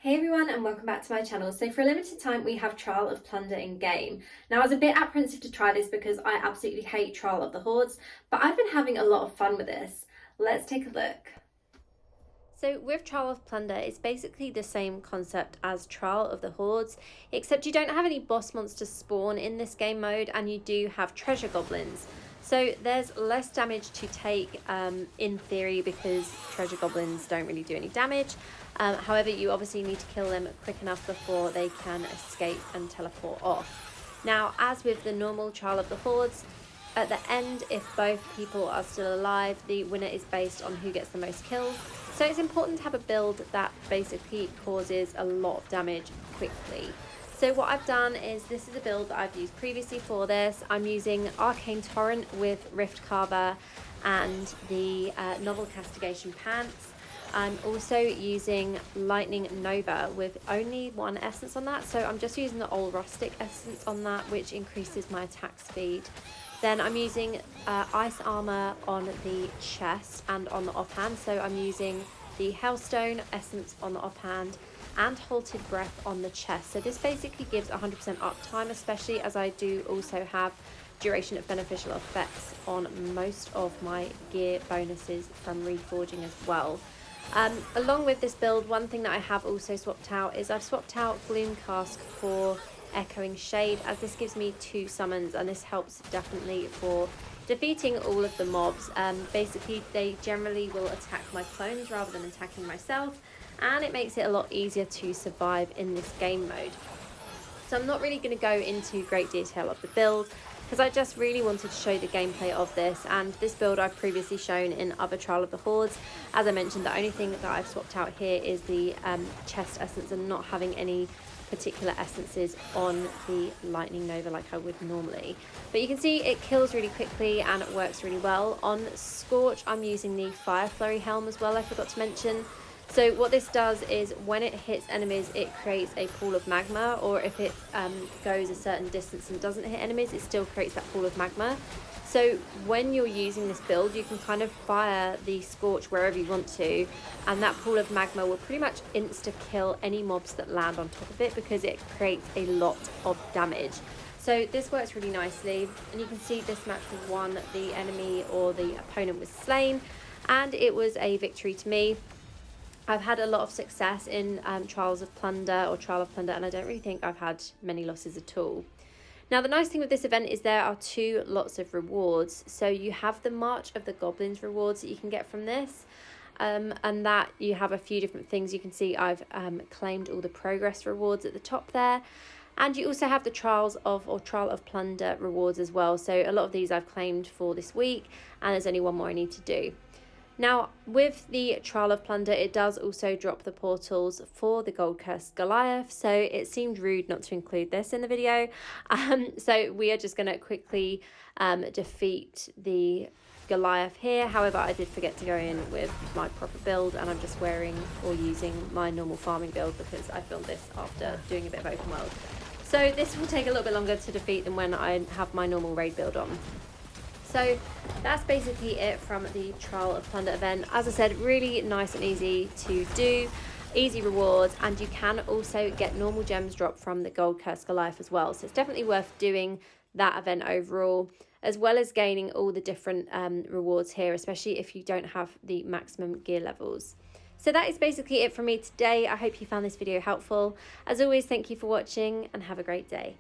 Hey everyone and welcome back to my channel. So for a limited time we have Trial of Plunder in game. Now I was a bit apprehensive to try this because I absolutely hate Trial of the Hordes, but I've been having a lot of fun with this. Let's take a look. So with Trial of Plunder, it's basically the same concept as Trial of the Hordes, except you don't have any boss monsters spawn in this game mode and you do have treasure goblins. So there's less damage to take in theory because treasure goblins don't really do any damage. However, you obviously need to kill them quick enough before they can escape and teleport off. Now, as with the normal Trial of the Hordes, at the end, if both people are still alive, the winner is based on who gets the most kills. So it's important to have a build that basically causes a lot of damage quickly. So what I've done is, this is a build that I've used previously for this. I'm using Arcane Torrent with Rift Carver and the Novel Castigation Pants. I'm also using Lightning Nova with only one essence on that. So I'm just using the Old Rustic essence on that, which increases my attack speed. Then I'm using Ice Armor on the chest and on the offhand. So I'm using the Hailstone essence on the offhand and Halted Breath on the chest. So this basically gives 100% uptime, especially as I do also have duration of beneficial effects on most of my gear bonuses from reforging as well. Along with this build, one thing that I have also swapped out is I've swapped out Gloom Cask for Echoing Shade, as this gives me 2 summons and this helps definitely for defeating all of the mobs. Basically they generally will attack my clones rather than attacking myself, and it makes it a lot easier to survive in this game mode. So I'm not really going to go into great detail of the build because I just really wanted to show the gameplay of this, and this build I've previously shown in other Trial of the Hordes. As I mentioned, the only thing that I've swapped out here is the chest essence and not having any particular essences on the Lightning Nova like I would normally. But you can see it kills really quickly and it works really well. On Scorch, I'm using the Fire Flurry Helm as well, I forgot to mention. So what this does is when it hits enemies, it creates a pool of magma, or if it goes a certain distance and doesn't hit enemies, it still creates that pool of magma. So when you're using this build, you can kind of fire the Scorch wherever you want to, and that pool of magma will pretty much insta-kill any mobs that land on top of it because it creates a lot of damage. So this works really nicely, and you can see this match won. The enemy or the opponent was slain, and it was a victory to me. I've had a lot of success in Trials of Plunder or Trial of Plunder, and I don't really think I've had many losses at all. Now, the nice thing with this event is there are 2 lots of rewards. So you have the March of the Goblins rewards that you can get from this. And that you have a few different things. You can see I've claimed all the progress rewards at the top there. And you also have the Trial of Plunder rewards as well. So a lot of these I've claimed for this week, and there's only one more I need to do. Now, with the Trial of Plunder, it does also drop the portals for the Gold Cursed Goliath, so it seemed rude not to include this in the video. So we are just going to quickly defeat the Goliath here. However, I did forget to go in with my proper build, and I'm just wearing or using my normal farming build because I filmed this after doing a bit of open world. So this will take a little bit longer to defeat than when I have my normal raid build on. So that's basically it from the Trial of Plunder event. As I said, really nice and easy to do, easy rewards, and you can also get normal gems dropped from the Gold Cursed Goliath as well. So it's definitely worth doing that event overall, as well as gaining all the different rewards here, especially if you don't have the maximum gear levels. So that is basically it from me today. I hope you found this video helpful. As always, thank you for watching and have a great day.